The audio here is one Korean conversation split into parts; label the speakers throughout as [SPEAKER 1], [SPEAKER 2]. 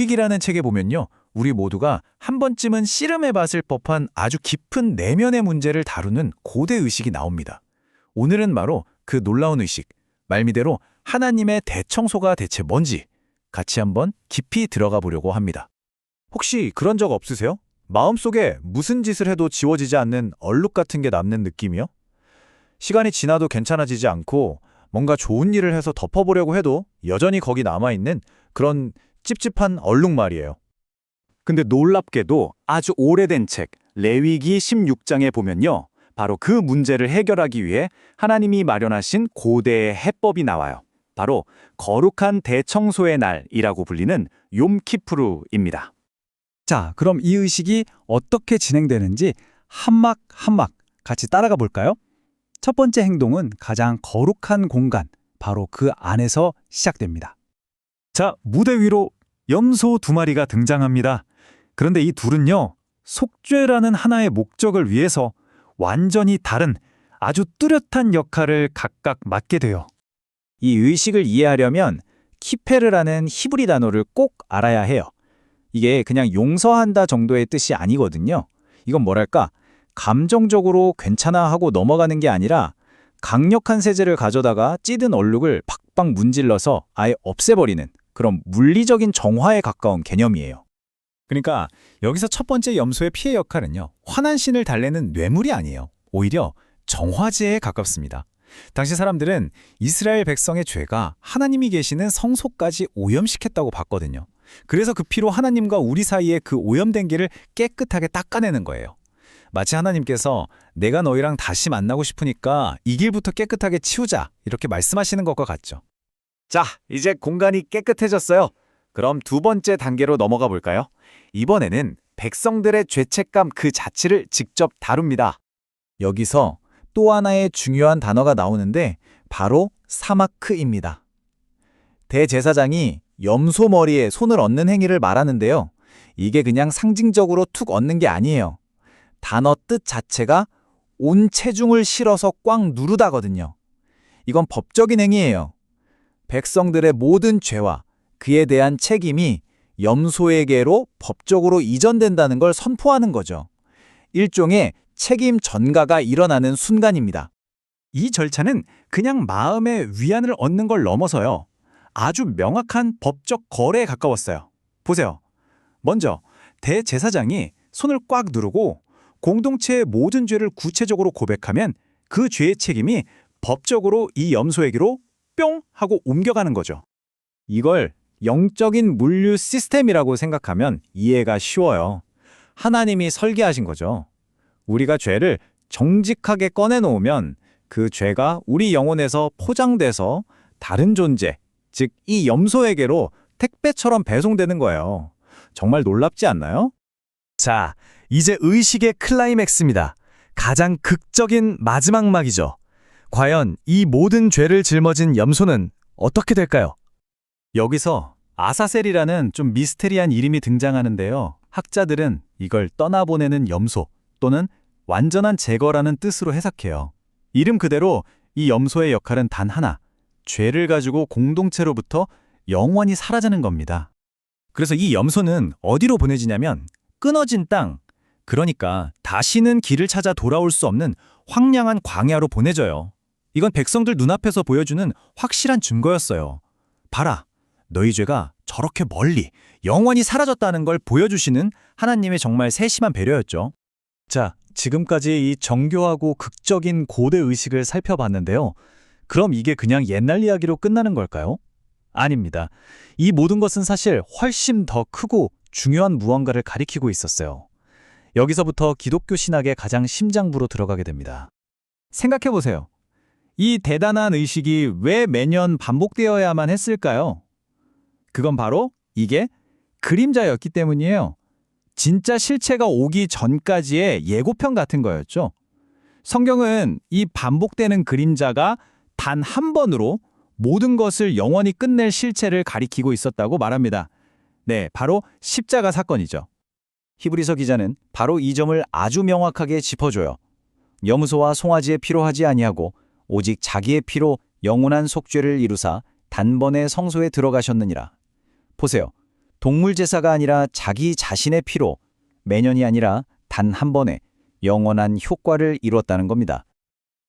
[SPEAKER 1] 레위기라는 책에 보면요. 우리 모두가 한 번쯤은 씨름해봤을 법한 아주 깊은 내면의 문제를 다루는 고대 의식이 나옵니다. 오늘은 바로 그 놀라운 의식, 말미대로 하나님의 대청소가 대체 뭔지 같이 한번 깊이 들어가 보려고 합니다. 혹시 그런 적 없으세요? 마음속에 무슨 짓을 해도 지워지지 않는 얼룩 같은 게 남는 느낌이요? 시간이 지나도 괜찮아지지 않고 뭔가 좋은 일을 해서 덮어보려고 해도 여전히 거기 남아있는 그런 찝찝한 얼룩 말이에요.
[SPEAKER 2] 근데 놀랍게도 아주 오래된 책 레위기 16장에 보면요. 바로 그 문제를 해결하기 위해 하나님이 마련하신 고대의 해법이 나와요. 바로 거룩한 대청소의 날이라고 불리는 욤키푸르입니다.
[SPEAKER 3] 자, 그럼 이 의식이 어떻게 진행되는지 한막 한막 같이 따라가 볼까요? 첫 번째 행동은 가장 거룩한 공간, 바로 그 안에서 시작됩니다.
[SPEAKER 1] 자, 무대 위로 염소 2마리가 등장합니다. 그런데 이 둘은요, 속죄라는 하나의 목적을 위해서 완전히 다른 아주 뚜렷한 역할을 각각 맡게 돼요. 이 의식을 이해하려면 키페르라는 히브리 단어를 꼭 알아야 해요. 이게 그냥 용서한다 정도의 뜻이 아니거든요. 이건 뭐랄까, 감정적으로 괜찮아 하고 넘어가는 게 아니라 강력한 세제를 가져다가 찌든 얼룩을 팍팍 문질러서 아예 없애버리는 그런 물리적인 정화에 가까운 개념이에요. 그러니까 여기서 첫 번째 염소의 피해 역할은요, 화난 신을 달래는 뇌물이 아니에요. 오히려 정화제에 가깝습니다. 당시 사람들은 이스라엘 백성의 죄가 하나님이 계시는 성소까지 오염시켰다고 봤거든요. 그래서 그 피로 하나님과 우리 사이에 그 오염된 길을 깨끗하게 닦아내는 거예요. 마치 하나님께서 내가 너희랑 다시 만나고 싶으니까 이 길부터 깨끗하게 치우자, 이렇게 말씀하시는 것과 같죠. 자, 이제 공간이 깨끗해졌어요. 그럼 두 번째 단계로 넘어가 볼까요? 이번에는 백성들의 죄책감 그 자체를 직접 다룹니다. 여기서 또 하나의 중요한 단어가 나오는데 바로 사마크입니다. 대제사장이 염소 머리에 손을 얹는 행위를 말하는데요. 이게 그냥 상징적으로 툭 얹는 게 아니에요. 단어 뜻 자체가 온 체중을 실어서 꽉 누르다거든요. 이건 법적인 행위예요. 백성들의 모든 죄와 그에 대한 책임이 염소에게로 법적으로 이전된다는 걸 선포하는 거죠. 일종의 책임 전가가 일어나는 순간입니다. 이 절차는 그냥 마음의 위안을 얻는 걸 넘어서요. 아주 명확한 법적 거래에 가까웠어요. 보세요. 먼저 대제사장이 손을 꽉 누르고 공동체의 모든 죄를 구체적으로 고백하면 그 죄의 책임이 법적으로 이 염소에게로 뿅 하고 옮겨가는 거죠. 이걸 영적인 물류 시스템이라고 생각하면 이해가 쉬워요. 하나님이 설계하신 거죠. 우리가 죄를 정직하게 꺼내놓으면 그 죄가 우리 영혼에서 포장돼서 다른 존재, 즉 이 염소에게로 택배처럼 배송되는 거예요. 정말 놀랍지 않나요? 자, 이제 의식의 클라이맥스입니다. 가장 극적인 마지막 막이죠. 과연 이 모든 죄를 짊어진 염소는 어떻게 될까요? 여기서 아사셀이라는 좀 미스테리한 이름이 등장하는데요. 학자들은 이걸 떠나보내는 염소 또는 완전한 제거라는 뜻으로 해석해요. 이름 그대로 이 염소의 역할은 단 하나, 죄를 가지고 공동체로부터 영원히 사라지는 겁니다. 그래서 이 염소는 어디로 보내지냐면 끊어진 땅, 그러니까 다시는 길을 찾아 돌아올 수 없는 황량한 광야로 보내져요. 이건 백성들 눈앞에서 보여주는 확실한 증거였어요. 봐라, 너희 죄가 저렇게 멀리 영원히 사라졌다는 걸 보여주시는 하나님의 정말 세심한 배려였죠. 자, 지금까지 이 정교하고 극적인 고대 의식을 살펴봤는데요. 그럼 이게 그냥 옛날 이야기로 끝나는 걸까요? 아닙니다. 이 모든 것은 사실 훨씬 더 크고 중요한 무언가를 가리키고 있었어요. 여기서부터 기독교 신학의 가장 심장부로 들어가게 됩니다. 생각해보세요. 이 대단한 의식이 왜 매년 반복되어야만 했을까요? 그건 바로 이게 그림자였기 때문이에요. 진짜 실체가 오기 전까지의 예고편 같은 거였죠. 성경은 이 반복되는 그림자가 단 한 번으로 모든 것을 영원히 끝낼 실체를 가리키고 있었다고 말합니다. 네, 바로 십자가 사건이죠. 히브리서 기자는 바로 이 점을 아주 명확하게 짚어줘요. 염소와 송아지의 피로 하지 아니하고 오직 자기의 피로 영원한 속죄를 이루사 단번에 성소에 들어가셨느니라. 보세요.
[SPEAKER 4] 동물 제사가 아니라 자기 자신의 피로 매년이 아니라 단 한 번에 영원한 효과를 이뤘다는 겁니다.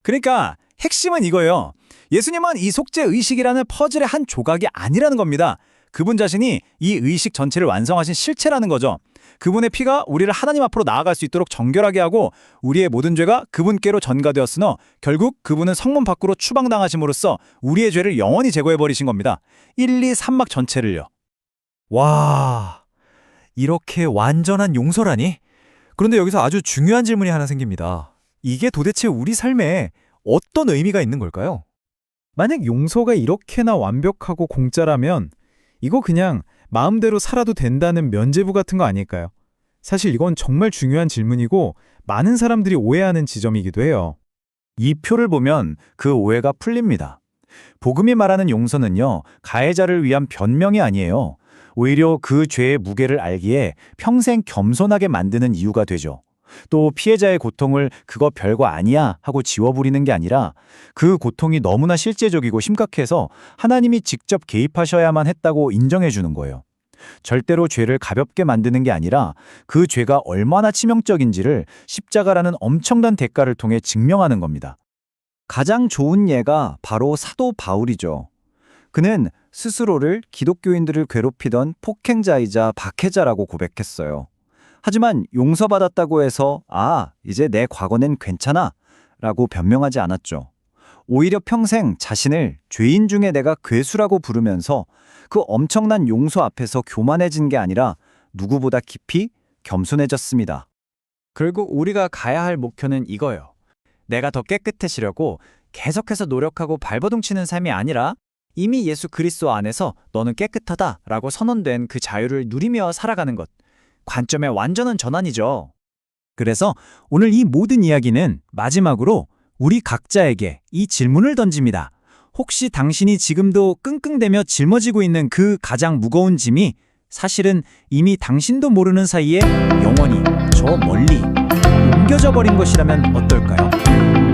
[SPEAKER 2] 그러니까 핵심은 이거예요. 예수님은 이 속죄 의식이라는 퍼즐의 한 조각이 아니라는 겁니다. 그분 자신이 이 의식 전체를 완성하신 실체라는 거죠. 그분의 피가 우리를 하나님 앞으로 나아갈 수 있도록 정결하게 하고 우리의 모든 죄가 그분께로 전가되었으나 결국 그분은 성문 밖으로 추방당하심으로써 우리의 죄를 영원히 제거해버리신 겁니다. 1, 2, 3막 전체를요.
[SPEAKER 5] 와, 이렇게 완전한 용서라니? 그런데 여기서 아주 중요한 질문이 하나 생깁니다. 이게 도대체 우리 삶에 어떤 의미가 있는 걸까요?
[SPEAKER 3] 만약 용서가 이렇게나 완벽하고 공짜라면 이거 그냥 마음대로 살아도 된다는 면죄부 같은 거 아닐까요? 사실 이건 정말 중요한 질문이고 많은 사람들이 오해하는 지점이기도 해요.
[SPEAKER 2] 이 표를 보면 그 오해가 풀립니다. 복음이 말하는 용서는요, 가해자를 위한 변명이 아니에요. 오히려 그 죄의 무게를 알기에 평생 겸손하게 만드는 이유가 되죠. 또 피해자의 고통을 그거 별거 아니야 하고 지워버리는 게 아니라 그 고통이 너무나 실제적이고 심각해서 하나님이 직접 개입하셔야만 했다고 인정해 주는 거예요. 절대로 죄를 가볍게 만드는 게 아니라 그 죄가 얼마나 치명적인지를 십자가라는 엄청난 대가를 통해 증명하는 겁니다.
[SPEAKER 4] 가장 좋은 예가 바로 사도 바울이죠. 그는 스스로를 기독교인들을 괴롭히던 폭행자이자 박해자라고 고백했어요. 하지만 용서받았다고 해서 이제 내 과거는 괜찮아 라고 변명하지 않았죠. 오히려 평생 자신을 죄인 중에 내가 괴수라고 부르면서 그 엄청난 용서 앞에서 교만해진 게 아니라 누구보다 깊이 겸손해졌습니다.
[SPEAKER 6] 결국 우리가 가야 할 목표는 이거예요. 내가 더 깨끗해지려고 계속해서 노력하고 발버둥 치는 삶이 아니라 이미 예수 그리스도 안에서 너는 깨끗하다라고 선언된 그 자유를 누리며 살아가는 것. 관점의 완전한 전환이죠.
[SPEAKER 2] 그래서 오늘 이 모든 이야기는 마지막으로 우리 각자에게 이 질문을 던집니다. 혹시 당신이 지금도 끙끙대며 짊어지고 있는 그 가장 무거운 짐이 사실은 이미 당신도 모르는 사이에 영원히 저 멀리 옮겨져 버린 것이라면 어떨까요?